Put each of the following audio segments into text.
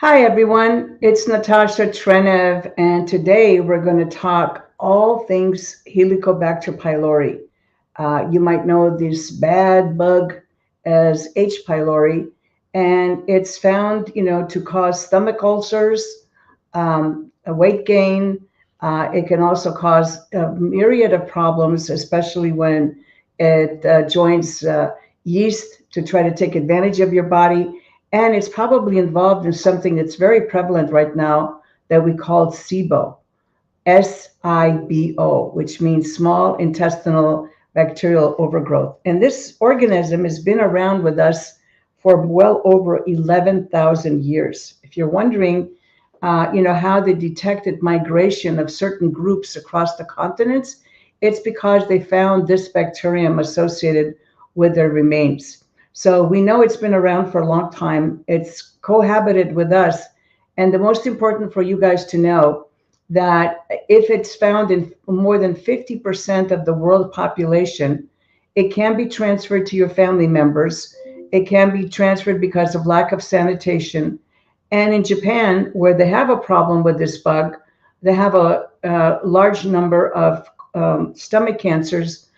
Hi everyone, it's Natasha Trenev, and today we're going to talk all things Helicobacter pylori. You might know this bad bug as H. pylori, and it's found, to cause stomach ulcers, a weight gain. It can also cause a myriad of problems, especially when it joins yeast to try to take advantage of your body. And it's probably involved in something that's very prevalent right now that we call SIBO, SIBO, which means small intestinal bacterial overgrowth. And this organism has been around with us for well over 11,000 years. If you're wondering, how they detected migration of certain groups across the continents, it's because they found this bacterium associated with their remains. So we know it's been around for a long time. It's cohabited with us. And the most important for you guys to know that if it's found in more than 50% of the world population, it can be transferred to your family members. It can be transferred because of lack of sanitation. And in Japan, where they have a problem with this bug, they have a large number of stomach cancers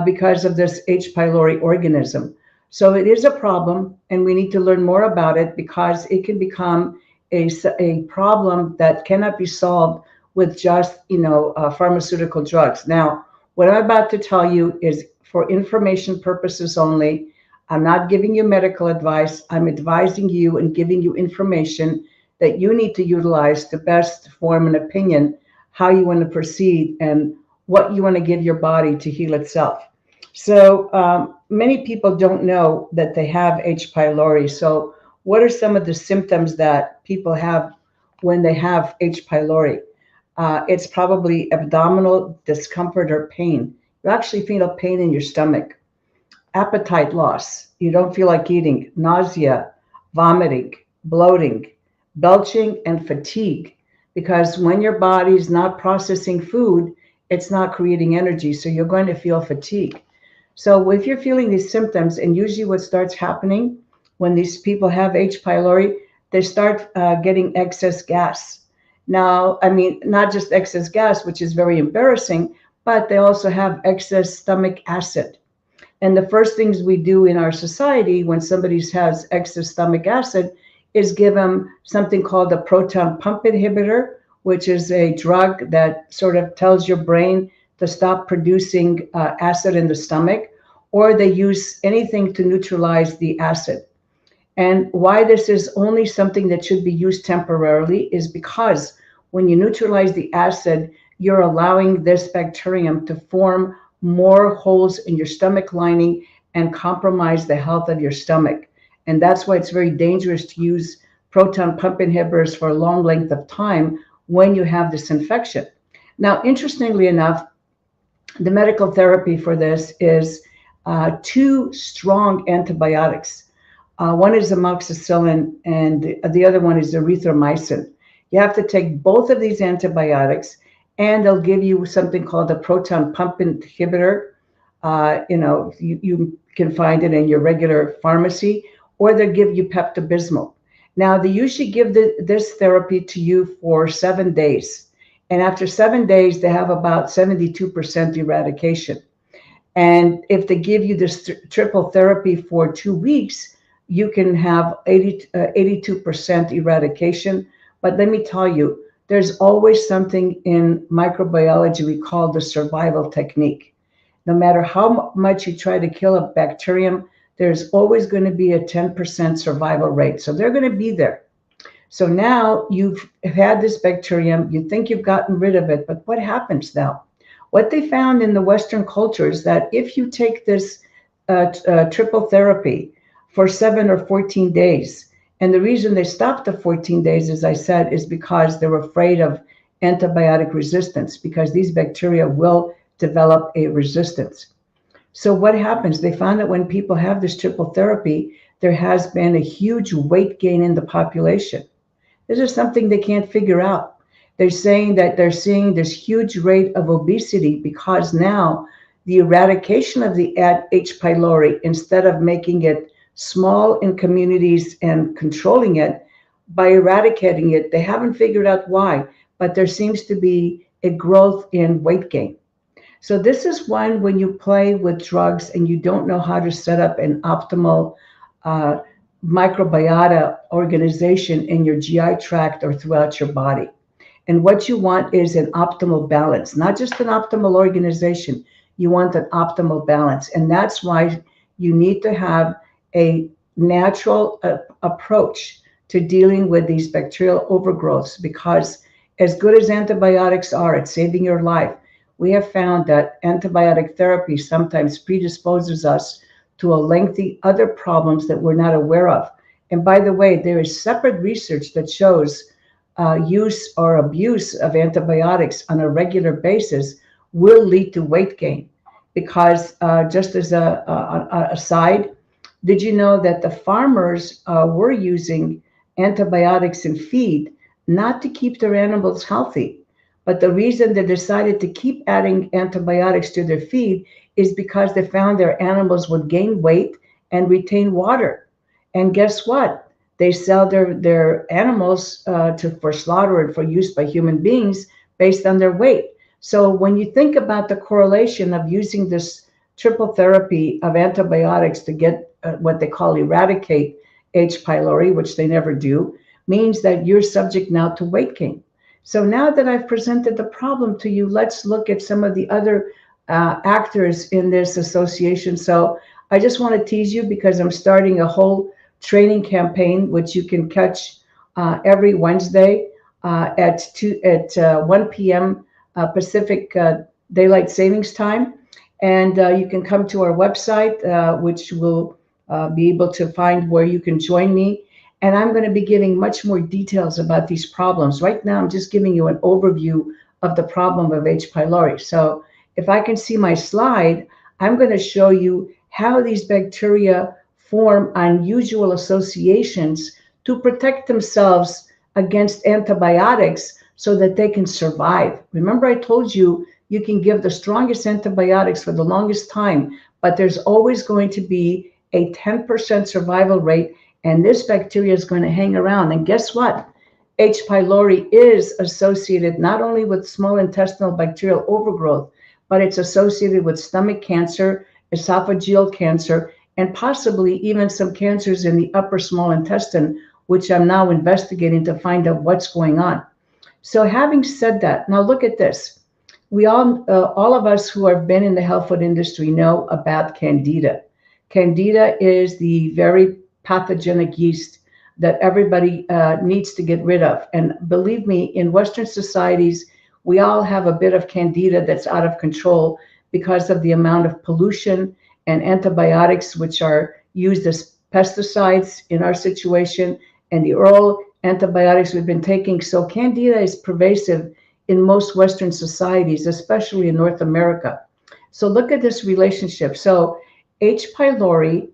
because of this H. pylori organism. So it is a problem, and we need to learn more about it because it can become a problem that cannot be solved with just, pharmaceutical drugs. Now, what I'm about to tell you is for information purposes only. I'm not giving you medical advice. I'm advising you and giving you information that you need to utilize to best form an opinion how you want to proceed and what you want to give your body to heal itself. So many people don't know that they have H. pylori. So what are some of the symptoms that people have when they have H. pylori? It's probably abdominal discomfort or pain. You actually feel pain in your stomach, appetite loss, you don't feel like eating, nausea, vomiting, bloating, belching, and fatigue. Because when your body's not processing food, it's not creating energy, so you're going to feel fatigue. So if you're feeling these symptoms, and usually what starts happening when these people have H. pylori, they start getting excess gas. Now, I mean, not just excess gas, which is very embarrassing, but they also have excess stomach acid. And the first things we do in our society when somebody has excess stomach acid is give them something called a proton pump inhibitor, which is a drug that sort of tells your brain to stop producing acid in the stomach, or they use anything to neutralize the acid. And why this is only something that should be used temporarily is because when you neutralize the acid, you're allowing this bacterium to form more holes in your stomach lining and compromise the health of your stomach. And that's why it's very dangerous to use proton pump inhibitors for a long length of time when you have this infection. Now, interestingly enough, the medical therapy for this is two strong antibiotics. One is amoxicillin, and the other one is erythromycin. You have to take both of these antibiotics, and they'll give you something called a proton pump inhibitor. You can find it in your regular pharmacy, or they'll give you Pepto-Bismol. Now, they usually give this therapy to you for 7 days. And after 7 days, they have about 72% eradication. And if they give you this triple therapy for 2 weeks, you can have 82% eradication. But let me tell you, there's always something in microbiology we call the survival technique. No matter how much you try to kill a bacterium, there's always going to be a 10% survival rate. So they're going to be there. So now you've had this bacterium, you think you've gotten rid of it, but what happens now? What they found in the Western culture is that if you take this triple therapy for 7 or 14 days, and the reason they stopped the 14 days, as I said, is because they were afraid of antibiotic resistance, because these bacteria will develop a resistance. So what happens? They found that when people have this triple therapy, there has been a huge weight gain in the population. This is something they can't figure out. They're saying that they're seeing this huge rate of obesity because now the eradication of the H. pylori, instead of making it small in communities and controlling it, by eradicating it. They haven't figured out why, but there seems to be a growth in weight gain. So this is one when you play with drugs and you don't know how to set up an optimal uh, microbiota organization in your GI tract or throughout your body. And what you want is an optimal balance, not just an optimal organization. You want an optimal balance. And that's why you need to have a natural approach to dealing with these bacterial overgrowths, because as good as antibiotics are at saving your life, we have found that antibiotic therapy sometimes predisposes us to a lengthy other problems that we're not aware of. And by the way, there is separate research that shows use or abuse of antibiotics on a regular basis will lead to weight gain. Because just as a side, did you know that the farmers were using antibiotics in feed not to keep their animals healthy? But the reason they decided to keep adding antibiotics to their feed is because they found their animals would gain weight and retain water. And guess what? They sell their animals for slaughter and for use by human beings based on their weight. So when you think about the correlation of using this triple therapy of antibiotics to get what they call eradicate H. pylori, which they never do, means that you're subject now to weight gain. So now that I've presented the problem to you, let's look at some of the other actors in this association. So I just want to tease you because I'm starting a whole training campaign, which you can catch every Wednesday at 1 p.m. Pacific Daylight Savings Time. And you can come to our website, which will be able to find where you can join me. And I'm going to be giving much more details about these problems. Right now, I'm just giving you an overview of the problem of H. pylori. So if I can see my slide, I'm going to show you how these bacteria form unusual associations to protect themselves against antibiotics so that they can survive. Remember, I told you you can give the strongest antibiotics for the longest time, but there's always going to be a 10% survival rate. And this bacteria is going to hang around. And guess what? H. pylori is associated not only with small intestinal bacterial overgrowth, but it's associated with stomach cancer, esophageal cancer, and possibly even some cancers in the upper small intestine, which I'm now investigating to find out what's going on. So having said that, now look at this. We all of us who have been in the health food industry know about candida. Candida is the very pathogenic yeast that everybody needs to get rid of. And believe me, in Western societies, we all have a bit of candida that's out of control because of the amount of pollution and antibiotics, which are used as pesticides in our situation, and the oral antibiotics we've been taking. So candida is pervasive in most Western societies, especially in North America. So look at this relationship. So H. pylori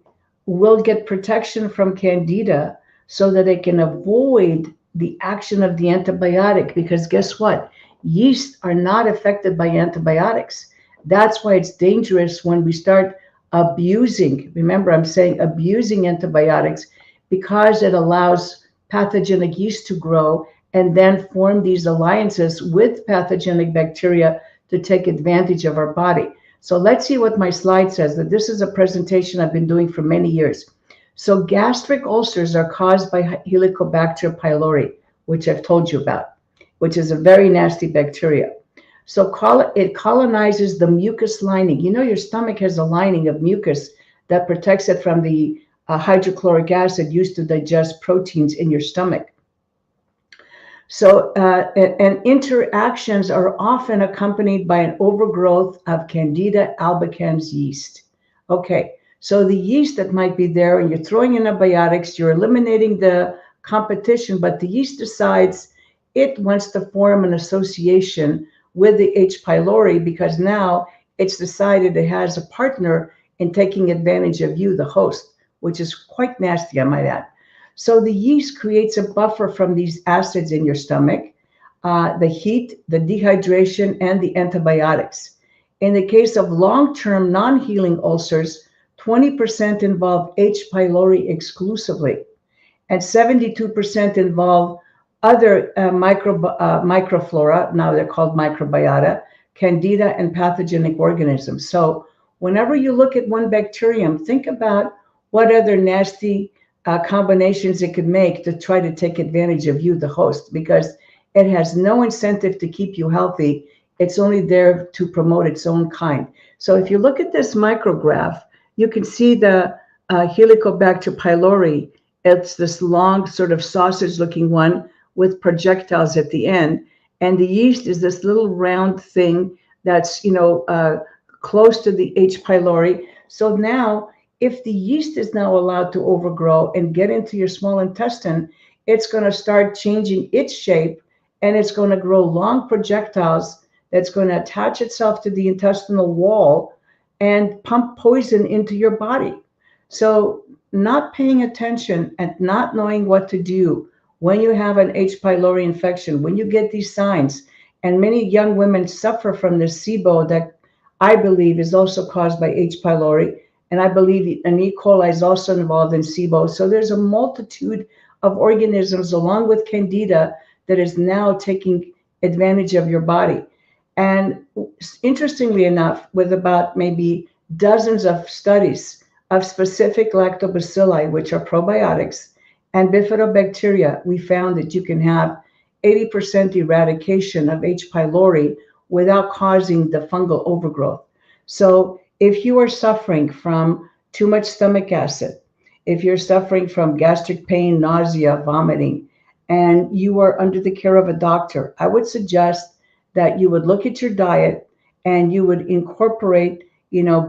will get protection from candida so that it can avoid the action of the antibiotic, because guess what? Yeast are not affected by antibiotics. That's why it's dangerous when we start abusing. Remember, I'm saying abusing antibiotics, because it allows pathogenic yeast to grow and then form these alliances with pathogenic bacteria to take advantage of our body. So let's see what my slide says, that this is a presentation I've been doing for many years. So gastric ulcers are caused by Helicobacter pylori, which I've told you about, which is a very nasty bacteria. So it colonizes the mucus lining. You know, your stomach has a lining of mucus that protects it from the hydrochloric acid used to digest proteins in your stomach. So, and interactions are often accompanied by an overgrowth of Candida albicans yeast. Okay, so the yeast that might be there, and you're throwing antibiotics, you're eliminating the competition, but the yeast decides it wants to form an association with the H. pylori, because now it's decided it has a partner in taking advantage of you, the host, which is quite nasty, I might add. So the yeast creates a buffer from these acids in your stomach, the heat, the dehydration, and the antibiotics. In the case of long-term non-healing ulcers, 20% involve H. pylori exclusively. and 72% involve other microflora, now they're called microbiota, candida, and pathogenic organisms. So whenever you look at one bacterium, think about what other nasty combinations it could make to try to take advantage of you, the host, because it has no incentive to keep you healthy. It's only there to promote its own kind. So if you look at this micrograph, you can see the Helicobacter pylori. It's this long, sort of sausage-looking one with projectiles at the end, and the yeast is this little round thing that's close to the H. pylori. So now, if the yeast is now allowed to overgrow and get into your small intestine, it's going to start changing its shape, and it's going to grow long projectiles that's going to attach itself to the intestinal wall and pump poison into your body. So not paying attention and not knowing what to do when you have an H. pylori infection, when you get these signs, and many young women suffer from this SIBO that I believe is also caused by H. pylori, and I believe an E. coli is also involved in SIBO. So there's a multitude of organisms along with candida that is now taking advantage of your body. And interestingly enough, with about maybe dozens of studies of specific lactobacilli, which are probiotics, and bifidobacteria, we found that you can have 80% eradication of H. pylori without causing the fungal overgrowth. So if you are suffering from too much stomach acid, if you're suffering from gastric pain, nausea, vomiting, and you are under the care of a doctor, I would suggest that you would look at your diet and you would incorporate,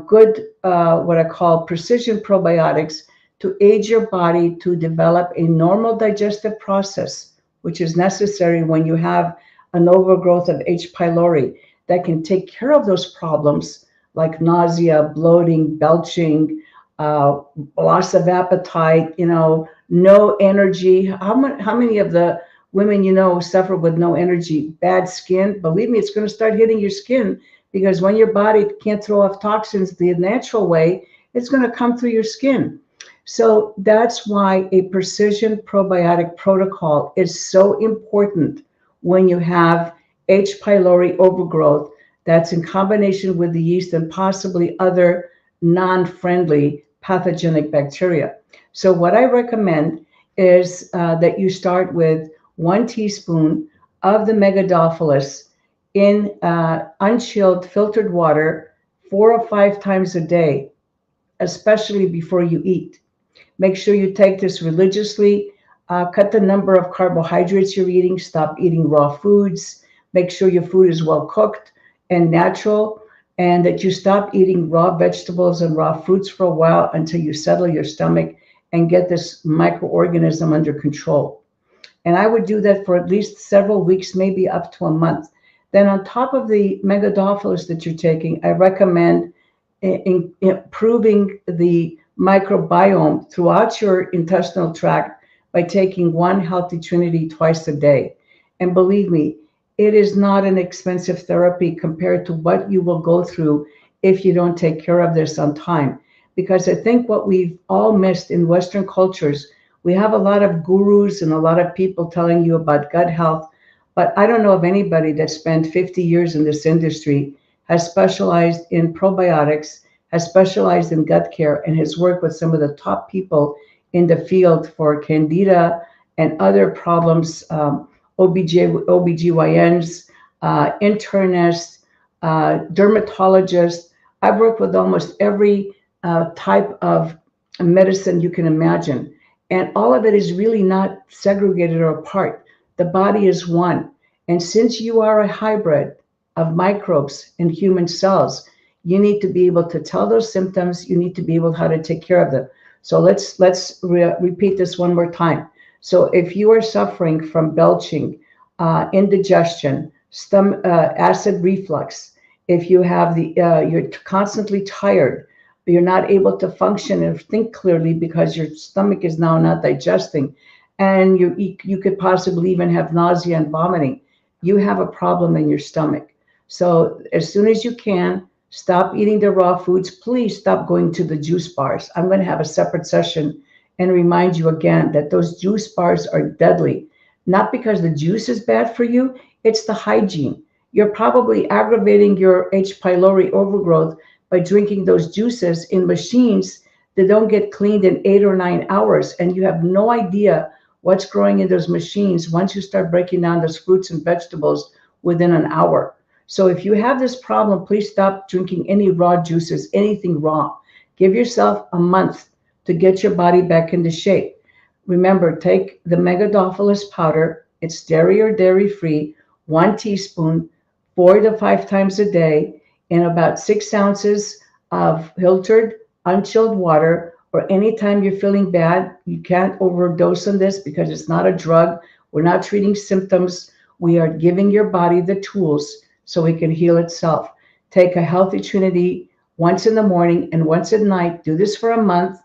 good, what I call precision probiotics to aid your body to develop a normal digestive process, which is necessary when you have an overgrowth of H. pylori that can take care of those problems like nausea, bloating, belching, loss of appetite, no energy. How many of the women suffer with no energy, bad skin? Believe me, it's going to start hitting your skin, because when your body can't throw off toxins the natural way, it's going to come through your skin. So that's why a precision probiotic protocol is so important when you have H. pylori overgrowth that's in combination with the yeast and possibly other non-friendly pathogenic bacteria. So what I recommend is that you start with 1 teaspoon of the megadophyllus in unchilled filtered water 4 or 5 times a day, especially before you eat. Make sure you take this religiously. Cut the number of carbohydrates you're eating. Stop eating raw foods. Make sure your food is well cooked and natural, and that you stop eating raw vegetables and raw fruits for a while until you settle your stomach and get this microorganism under control. And I would do that for at least several weeks, maybe up to a month. Then on top of the megadophyllus that you're taking, I recommend improving the microbiome throughout your intestinal tract by taking 1 Healthy Trinity twice a day. And believe me, it is not an expensive therapy compared to what you will go through if you don't take care of this on time. Because I think what we've all missed in Western cultures, we have a lot of gurus and a lot of people telling you about gut health, but I don't know of anybody that spent 50 years in this industry, has specialized in probiotics, has specialized in gut care, and has worked with some of the top people in the field for candida and other problems, OBGYNs, internists, dermatologists. I've worked with almost every type of medicine you can imagine. And all of it is really not segregated or apart. The body is one. And since you are a hybrid of microbes and human cells, you need to be able to tell those symptoms. You need to be able how to take care of them. So let's repeat this one more time. So if you are suffering from belching, indigestion, acid reflux, if you have you're constantly tired, you're not able to function and think clearly because your stomach is now not digesting, and you could possibly even have nausea and vomiting, you have a problem in your stomach. So as soon as you can, stop eating the raw foods. Please stop going to the juice bars. I'm going to have a separate session and remind you again that those juice bars are deadly. Not because the juice is bad for you, it's the hygiene. You're probably aggravating your H. pylori overgrowth by drinking those juices in machines that don't get cleaned in 8 or 9 hours, and you have no idea what's growing in those machines once you start breaking down those fruits and vegetables within an hour. So if you have this problem, please stop drinking any raw juices, anything raw. Give yourself a month to get your body back into shape. Remember, take the megadophyllus powder, it's dairy or dairy free, 1 teaspoon, 4 to 5 times a day, in about 6 ounces of filtered, unchilled water, or anytime you're feeling bad. You can't overdose on this because it's not a drug. We're not treating symptoms. We are giving your body the tools so it can heal itself. Take a healthy trinity once in the morning and once at night. Do this for a month,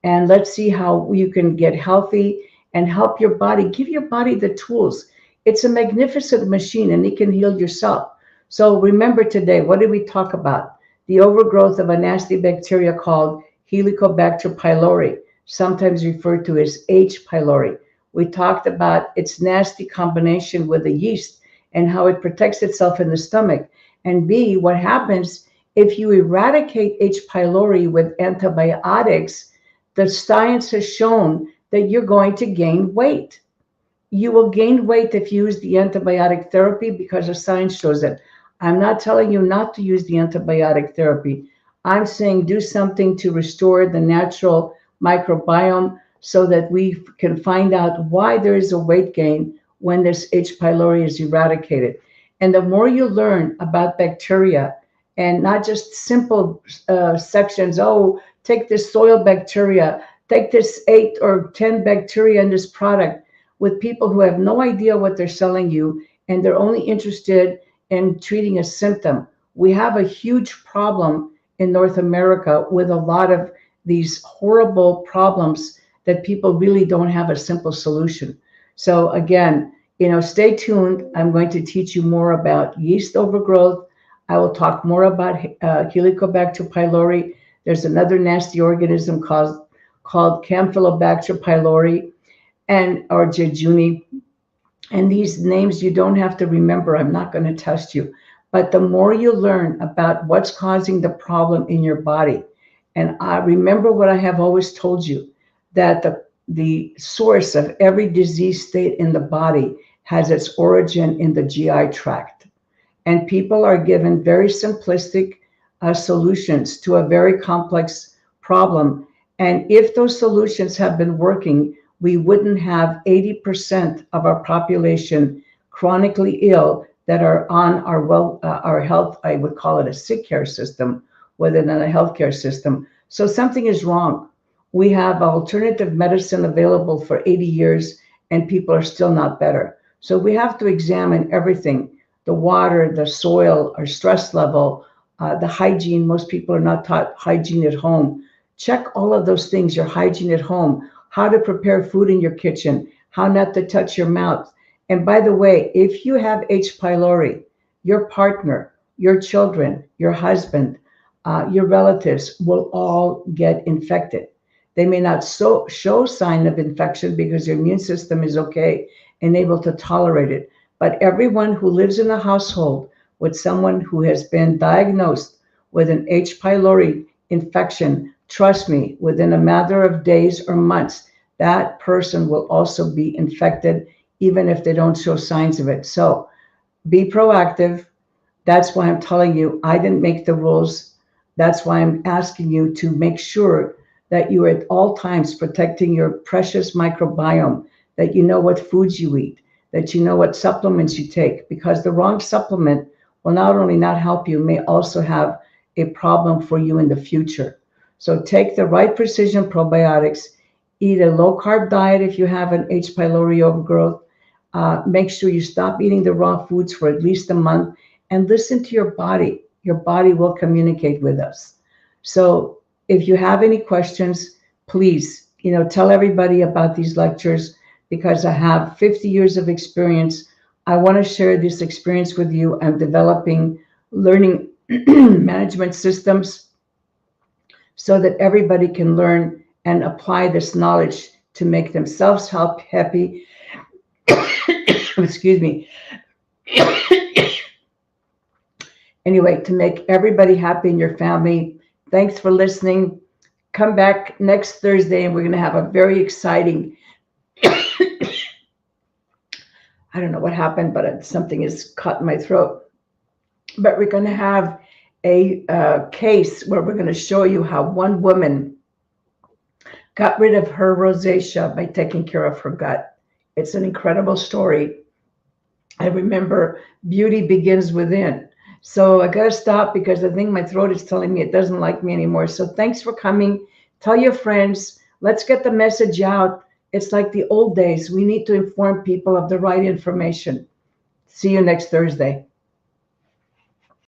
and let's see how you can get healthy and help your body. Give your body the tools. It's a magnificent machine, and it can heal yourself. So remember today, what did we talk about? The overgrowth of a nasty bacteria called Helicobacter pylori, sometimes referred to as H. pylori. We talked about its nasty combination with the yeast and how it protects itself in the stomach. And B, what happens if you eradicate H. pylori with antibiotics? The science has shown that you're going to gain weight. You will gain weight if you use the antibiotic therapy because the science shows it. I'm not telling you not to use the antibiotic therapy. I'm saying do something to restore the natural microbiome so that we can find out why there is a weight gain when this H. pylori is eradicated. And the more you learn about bacteria, and not just simple sections, oh, take this soil bacteria, take this 8 or 10 bacteria in this product, with people who have no idea what they're selling you, and they're only interested in treating a symptom. We have a huge problem in North America with a lot of these horrible problems that people really don't have a simple solution. So again, stay tuned. I'm going to teach you more about yeast overgrowth. I will talk more about Helicobacter pylori. There's another nasty organism called Campylobacter pylori or jejuni. And these names you don't have to remember. I'm not going to test you. But the more you learn about what's causing the problem in your body, and I remember what I have always told you, that the source of every disease state in the body has its origin in the GI tract. And people are given very simplistic solutions to a very complex problem. And if those solutions have been working, we wouldn't have 80% of our population chronically ill that are on our health, I would call it a sick care system, within a healthcare system. So something is wrong. We have alternative medicine available for 80 years, and people are still not better. So we have to examine everything: the water, the soil, our stress level, the hygiene. Most people are not taught hygiene at home. Check all of those things, your hygiene at home, how to prepare food in your kitchen, how not to touch your mouth. And by the way, if you have H. pylori, your partner, your children, your husband, your relatives will all get infected. They may not show sign of infection because your immune system is okay and able to tolerate it. But everyone who lives in a household with someone who has been diagnosed with an H. pylori infection, trust me, within a matter of days or months, that person will also be infected, even if they don't show signs of it. So be proactive. That's why I'm telling you, I didn't make the rules. That's why I'm asking you to make sure that you are at all times protecting your precious microbiome, that you know what foods you eat, that you know what supplements you take, because the wrong supplement will not only not help you, may also have a problem for you in the future. So take the right precision probiotics, eat a low carb diet if you have an H. pylori overgrowth. Make sure you stop eating the raw foods for at least a month, and listen to your body. Your body will communicate with us. So if you have any questions, please, tell everybody about these lectures, because I have 50 years of experience. I want to share this experience with you. I'm developing learning management systems so that everybody can learn and apply this knowledge to make themselves happy. Excuse me. Anyway, to make everybody happy in your family. Thanks for listening. Come back next Thursday and we're going to have a very exciting, I don't know what happened, but something is caught in my throat. But we're going to have a case where we're going to show you how one woman got rid of her rosacea by taking care of her gut. It's an incredible story. I remember beauty begins within. So I got to stop because I think my throat is telling me it doesn't like me anymore. So thanks for coming. Tell your friends. Let's get the message out. It's like the old days. We need to inform people of the right information. See you next Thursday.